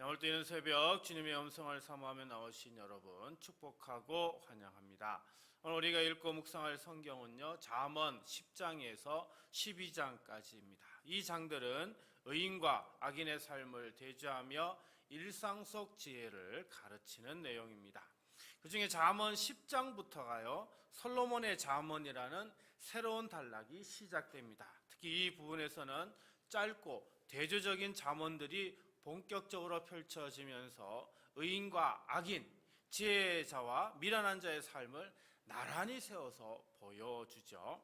오늘도 이는 새벽 주님의 음성을 사모하며 나오신 여러분 축복하고 환영합니다. 오늘 우리가 읽고 묵상할 성경은요, 잠언 10장에서 12장까지입니다. 이 장들은 의인과 악인의 삶을 대조하며 일상 속 지혜를 가르치는 내용입니다. 그 중에 잠언 10장부터가요, 솔로몬의 잠언이라는 새로운 단락이 시작됩니다. 특히 이 부분에서는 짧고 대조적인 잠언들이 본격적으로 펼쳐지면서 의인과 악인, 지혜자와 미련한 자의 삶을 나란히 세워서 보여주죠.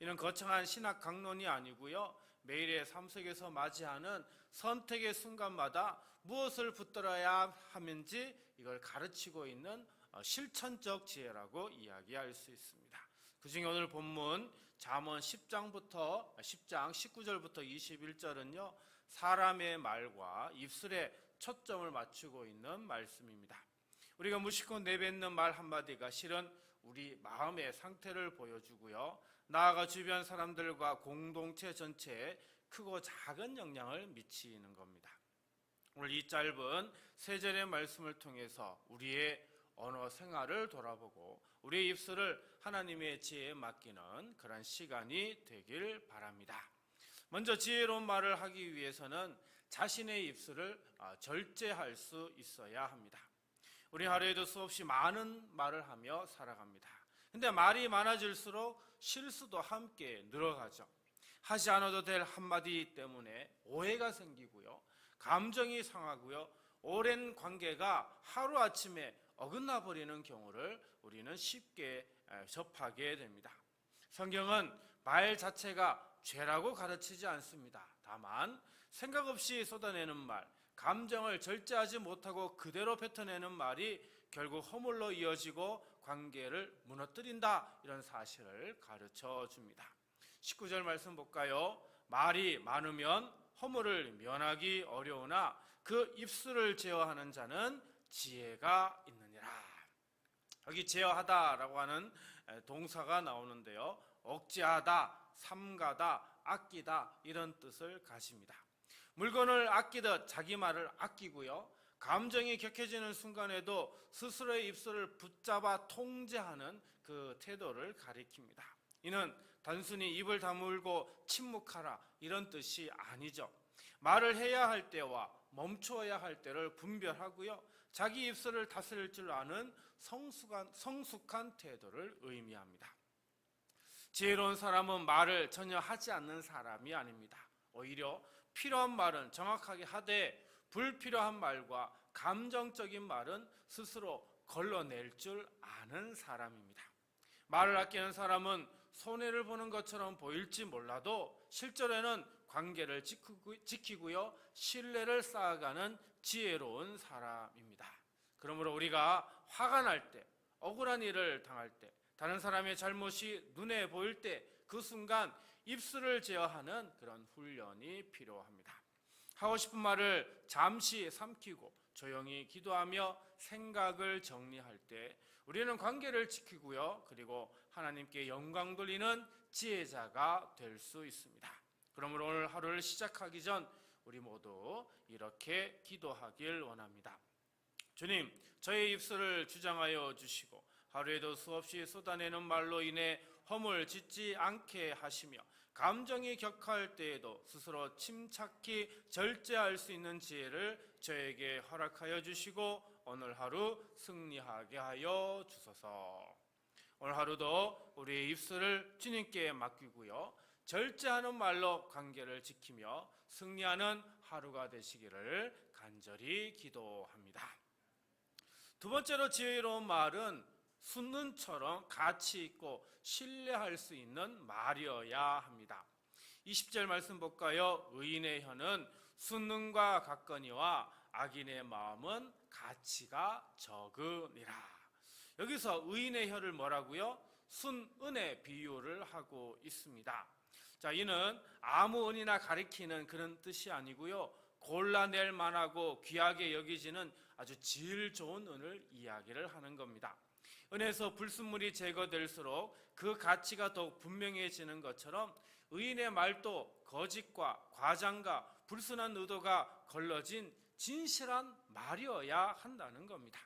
이는 거창한 신학 강론이 아니고요, 매일의 삶 속에서 맞이하는 선택의 순간마다 무엇을 붙들어야 하는지 이걸 가르치고 있는 실천적 지혜라고 이야기할 수 있습니다. 그 중에 오늘 본문 잠언 10장 19절부터 21절은요, 사람의 말과 입술에 초점을 맞추고 있는 말씀입니다. 우리가 무심코 내뱉는 말 한마디가 실은 우리 마음의 상태를 보여주고요, 나아가 주변 사람들과 공동체 전체에 크고 작은 영향을 미치는 겁니다. 오늘 이 짧은 세 절의 말씀을 통해서 우리의 언어 생활을 돌아보고 우리의 입술을 하나님의 지혜에 맡기는 그런 시간이 되길 바랍니다. 먼저 지혜로운 말을 하기 위해서는 자신의 입술을 절제할 수 있어야 합니다. 우리 하루에도 수없이 많은 말을 하며 살아갑니다. 근데 말이 많아질수록 실수도 함께 늘어가죠. 하지 않아도 될 한마디 때문에 오해가 생기고요, 감정이 상하고요, 오랜 관계가 하루아침에 어긋나 버리는 경우를 우리는 쉽게 접하게 됩니다. 성경은 말 자체가 죄라고 가르치지 않습니다. 다만 생각 없이 쏟아내는 말, 감정을 절제하지 못하고 그대로 뱉어내는 말이 결국 허물로 이어지고 관계를 무너뜨린다, 이런 사실을 가르쳐 줍니다. 19절 말씀 볼까요? 말이 많으면 허물을 면하기 어려우나 그 입술을 제어하는 자는 지혜가 있느니라. 여기 제어하다라고 하는 동사가 나오는데요, 억제하다, 삼가다, 아끼다, 이런 뜻을 가집니다. 물건을 아끼듯 자기 말을 아끼고요, 감정이 격해지는 순간에도 스스로의 입술을 붙잡아 통제하는 그 태도를 가리킵니다. 이는 단순히 입을 다물고 침묵하라, 이런 뜻이 아니죠. 말을 해야 할 때와 멈춰야 할 때를 분별하고요, 자기 입술을 다스릴 줄 아는 성숙한 태도를 의미합니다. 지혜로운 사람은 말을 전혀 하지 않는 사람이 아닙니다. 오히려 필요한 말은 정확하게 하되 불필요한 말과 감정적인 말은 스스로 걸러낼 줄 아는 사람입니다. 말을 아끼는 사람은 손해를 보는 것처럼 보일지 몰라도 실제로는 관계를 지키고요, 신뢰를 쌓아가는 지혜로운 사람입니다. 그러므로 우리가 화가 날 때, 억울한 일을 당할 때, 다른 사람의 잘못이 눈에 보일 때 그 순간 입술을 제어하는 그런 훈련이 필요합니다. 하고 싶은 말을 잠시 삼키고 조용히 기도하며 생각을 정리할 때 우리는 관계를 지키고요, 그리고 하나님께 영광 돌리는 지혜자가 될 수 있습니다. 그러므로 오늘 하루를 시작하기 전 우리 모두 이렇게 기도하길 원합니다. 주님, 저의 입술을 주장하여 주시고 하루에도 수없이 쏟아내는 말로 인해 허물 짓지 않게 하시며 감정이 격할 때에도 스스로 침착히 절제할 수 있는 지혜를 저에게 허락하여 주시고 오늘 하루 승리하게 하여 주소서. 오늘 하루도 우리의 입술을 주님께 맡기고요, 절제하는 말로 관계를 지키며 승리하는 하루가 되시기를 간절히 기도합니다. 두 번째로 지혜로운 말은 순눈처럼 가치 있고 신뢰할 수 있는 말이어야 합니다. 20절 말씀 볼까요? 의인의 혀는 순눈과 같거니와 악인의 마음은 가치가 적으니라. 여기서 의인의 혀를 뭐라고요? 순은의 비유를 하고 있습니다. 자, 이는 아무 은이나 가리키는 그런 뜻이 아니고요, 골라낼 만하고 귀하게 여기지는 아주 질 좋은 은을 이야기를 하는 겁니다. 은에서 불순물이 제거될수록 그 가치가 더욱 분명해지는 것처럼 의인의 말도 거짓과 과장과 불순한 의도가 걸러진 진실한 말이어야 한다는 겁니다.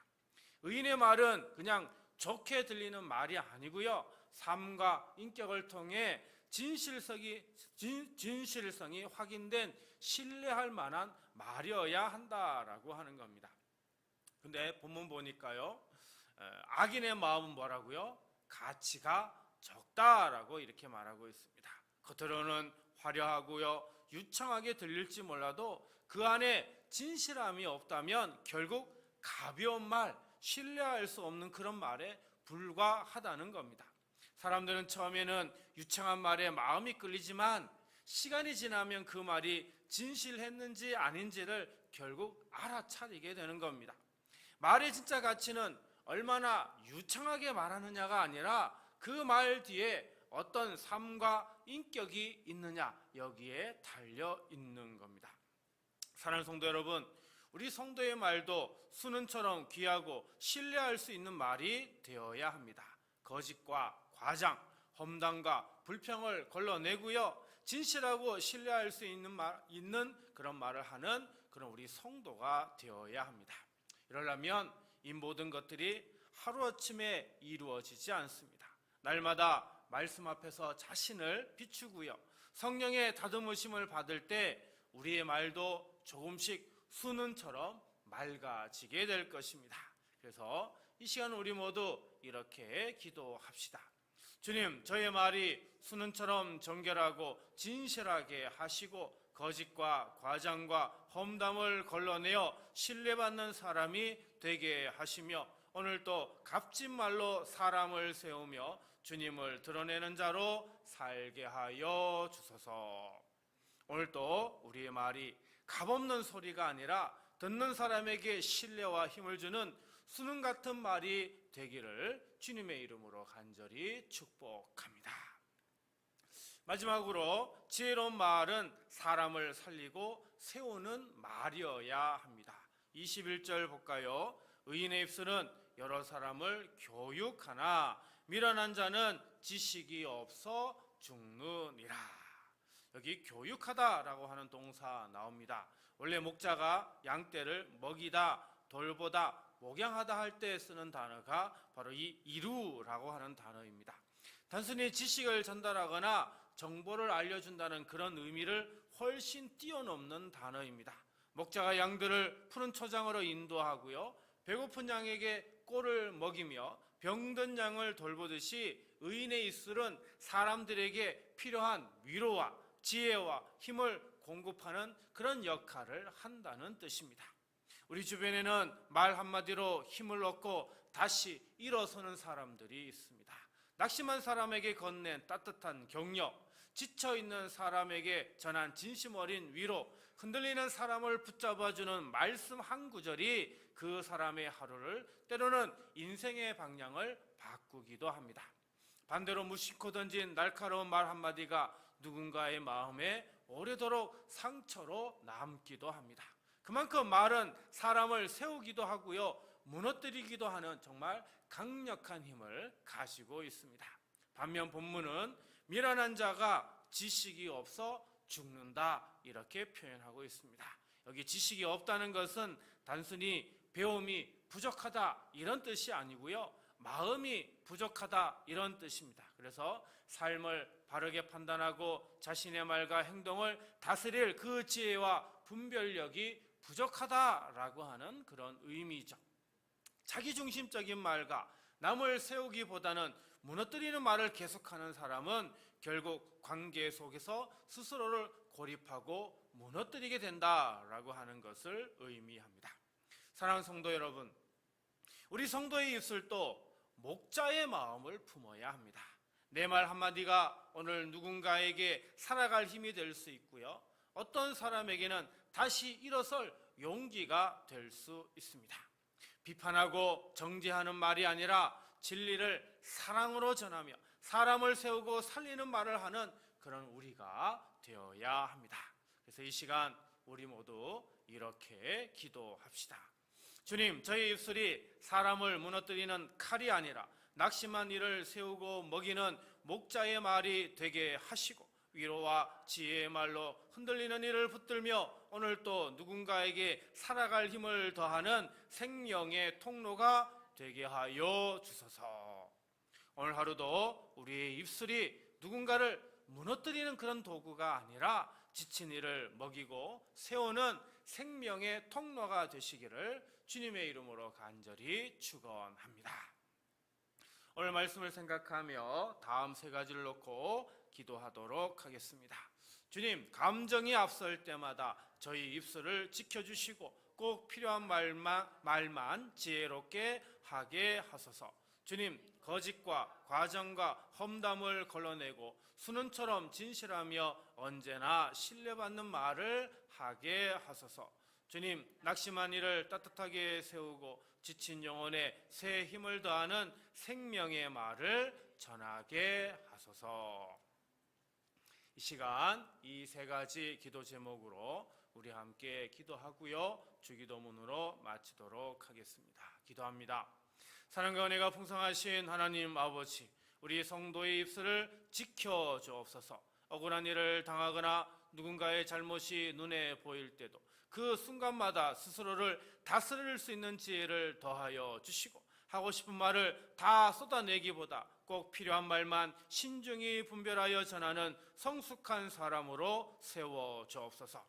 의인의 말은 그냥 좋게 들리는 말이 아니고요, 삶과 인격을 통해 진실성이 확인된 신뢰할 만한 말이어야 한다라고 하는 겁니다. 근데 본문 보니까요, 악인의 마음은 뭐라고요? 가치가 적다라고 이렇게 말하고 있습니다. 겉으로는 화려하고요, 유창하게 들릴지 몰라도 그 안에 진실함이 없다면 결국 가벼운 말, 신뢰할 수 없는 그런 말에 불과하다는 겁니다. 사람들은 처음에는 유창한 말에 마음이 끌리지만 시간이 지나면 그 말이 진실했는지 아닌지를 결국 알아차리게 되는 겁니다. 말의 진짜 가치는 얼마나 유창하게 말하느냐가 아니라 그 말 뒤에 어떤 삶과 인격이 있느냐, 여기에 달려 있는 겁니다. 사랑하는 성도 여러분, 우리 성도의 말도 수능처럼 귀하고 신뢰할 수 있는 말이 되어야 합니다. 거짓과 과장, 험담과 불평을 걸러내고요, 진실하고 신뢰할 수 있는 그런 말을 하는 그런 우리 성도가 되어야 합니다. 이러려면 이 모든 것들이 하루아침에 이루어지지 않습니다. 날마다 말씀 앞에서 자신을 비추고요, 성령의 다듬으심을 받을 때 우리의 말도 조금씩 수능처럼 맑아지게 될 것입니다. 그래서 이 시간 우리 모두 이렇게 기도합시다. 주님, 저의 말이 수능처럼 정결하고 진실하게 하시고 거짓과 과장과 험담을 걸러내어 신뢰받는 사람이 되게 하시며 오늘도 값진 말로 사람을 세우며 주님을 드러내는 자로 살게 하여 주소서. 오늘도 우리의 말이 값없는 소리가 아니라 듣는 사람에게 신뢰와 힘을 주는 수능 같은 말이 되기를 주님의 이름으로 간절히 축복합니다. 마지막으로 지혜로운 말은 사람을 살리고 세우는 말이어야 합니다. 21절 볼까요? 의인의 입술은 여러 사람을 교육하나 미련한 자는 지식이 없어 죽느니라. 여기 교육하다라고 하는 동사 나옵니다. 원래 목자가 양떼를 먹이다, 돌보다, 목양하다 할 때 쓰는 단어가 바로 이 이루라고 하는 단어입니다. 단순히 지식을 전달하거나 정보를 알려준다는 그런 의미를 훨씬 뛰어넘는 단어입니다. 목자가 양들을 푸른 초장으로 인도하고요, 배고픈 양에게 꼴을 먹이며 병든 양을 돌보듯이 의인의 입술은 사람들에게 필요한 위로와 지혜와 힘을 공급하는 그런 역할을 한다는 뜻입니다. 우리 주변에는 말 한마디로 힘을 얻고 다시 일어서는 사람들이 있습니다. 낙심한 사람에게 건넨 따뜻한 격려, 지쳐있는 사람에게 전한 진심 어린 위로, 흔들리는 사람을 붙잡아주는 말씀 한 구절이 그 사람의 하루를, 때로는 인생의 방향을 바꾸기도 합니다. 반대로 무심코 던진 날카로운 말 한마디가 누군가의 마음에 오래도록 상처로 남기도 합니다. 그만큼 말은 사람을 세우기도 하고요, 무너뜨리기도 하는 정말 강력한 힘을 가지고 있습니다. 반면 본문은 미련한 자가 지식이 없어 죽는다, 이렇게 표현하고 있습니다. 여기 지식이 없다는 것은 단순히 배움이 부족하다 이런 뜻이 아니고요, 마음이 부족하다 이런 뜻입니다. 그래서 삶을 바르게 판단하고 자신의 말과 행동을 다스릴 그 지혜와 분별력이 부족하다라고 하는 그런 의미죠. 자기중심적인 말과 남을 세우기보다는 무너뜨리는 말을 계속하는 사람은 결국 관계 속에서 스스로를 고립하고 무너뜨리게 된다라고 하는 것을 의미합니다. 사랑하는 성도 여러분, 우리 성도의 입술도 목자의 마음을 품어야 합니다. 내 말 한마디가 오늘 누군가에게 살아갈 힘이 될 수 있고요, 어떤 사람에게는 다시 일어설 용기가 될 수 있습니다. 비판하고 정죄하는 말이 아니라 진리를 사랑으로 전하며 사람을 세우고 살리는 말을 하는 그런 우리가 되어야 합니다. 그래서 이 시간 우리 모두 이렇게 기도합시다. 주님, 저희 입술이 사람을 무너뜨리는 칼이 아니라 낙심한 이를 세우고 먹이는 목자의 말이 되게 하시고 위로와 지혜의 말로 흔들리는 이를 붙들며 오늘 또 누군가에게 살아갈 힘을 더하는 생명의 통로가 되게 하여 주소서. 오늘 하루도 우리의 입술이 누군가를 무너뜨리는 그런 도구가 아니라 지친 이를 먹이고 세우는 생명의 통로가 되시기를 주님의 이름으로 간절히 축원합니다. 오늘 말씀을 생각하며 다음 세 가지를 놓고 기도하도록 하겠습니다. 주님, 감정이 앞설 때마다 저희 입술을 지켜주시고 꼭 필요한 말만 지혜롭게 하게 하소서. 주님, 거짓과 과정과 험담을 걸러내고 순은처럼 진실하며 언제나 신뢰받는 말을 하게 하소서. 주님, 낙심한 이를 따뜻하게 세우고 지친 영혼에 새 힘을 더하는 생명의 말을 전하게 하소서. 이 시간 이 세 가지 기도 제목으로 우리 함께 기도하고요, 주기도문으로 마치도록 하겠습니다. 기도합니다. 사랑과 은혜가 풍성하신 하나님 아버지, 우리 성도의 입술을 지켜주옵소서. 억울한 일을 당하거나 누군가의 잘못이 눈에 보일 때도 그 순간마다 스스로를 다스릴 수 있는 지혜를 더하여 주시고, 하고 싶은 말을 다 쏟아내기보다 꼭 필요한 말만 신중히 분별하여 전하는 성숙한 사람으로 세워 주옵소서.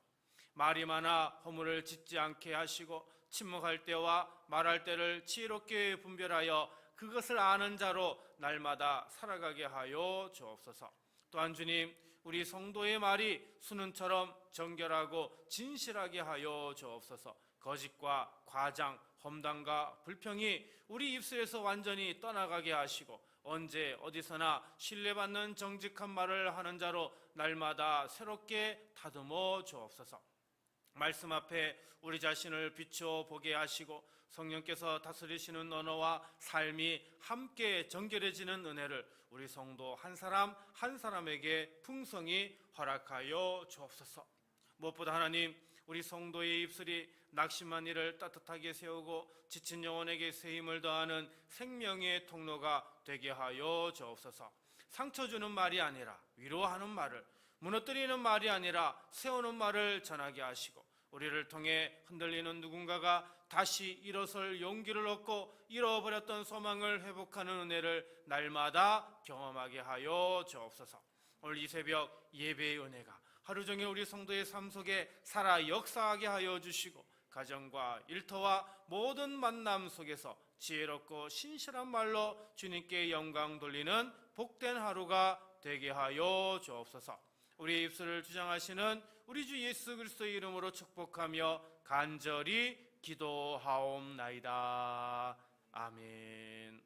말이 많아 허물을 짓지 않게 하시고 침묵할 때와 말할 때를 지혜롭게 분별하여 그것을 아는 자로 날마다 살아가게 하여 주옵소서. 또한 주님, 우리 성도의 말이 순은처럼 정결하고 진실하게 하여 주옵소서. 거짓과 과장, 험담과 불평이 우리 입술에서 완전히 떠나가게 하시고 언제 어디서나 신뢰받는 정직한 말을 하는 자로 날마다 새롭게 다듬어 주옵소서. 말씀 앞에 우리 자신을 비추어 보게 하시고 성령께서 다스리시는 언어와 삶이 함께 정결해지는 은혜를 우리 성도 한 사람 한 사람에게 풍성히 허락하여 주옵소서. 무엇보다 하나님, 우리 성도의 입술이 낙심한 이를 따뜻하게 세우고 지친 영혼에게 새 힘을 더하는 생명의 통로가 되게 하여 주옵소서. 상처 주는 말이 아니라 위로하는 말을, 무너뜨리는 말이 아니라 세우는 말을 전하게 하시고 우리를 통해 흔들리는 누군가가 다시 일어설 용기를 얻고 잃어버렸던 소망을 회복하는 은혜를 날마다 경험하게 하여 주옵소서. 오늘 이 새벽 예배의 은혜가 하루 종일 우리 성도의 삶 속에 살아 역사하게 하여 주시고 가정과 일터와 모든 만남 속에서 지혜롭고 신실한 말로 주님께 영광 돌리는 복된 하루가 되게 하여 주옵소서. 우리의 입술을 주장하시는 우리 주 예수 그리스도의 이름으로 축복하며 간절히 기도하옵나이다. 아멘.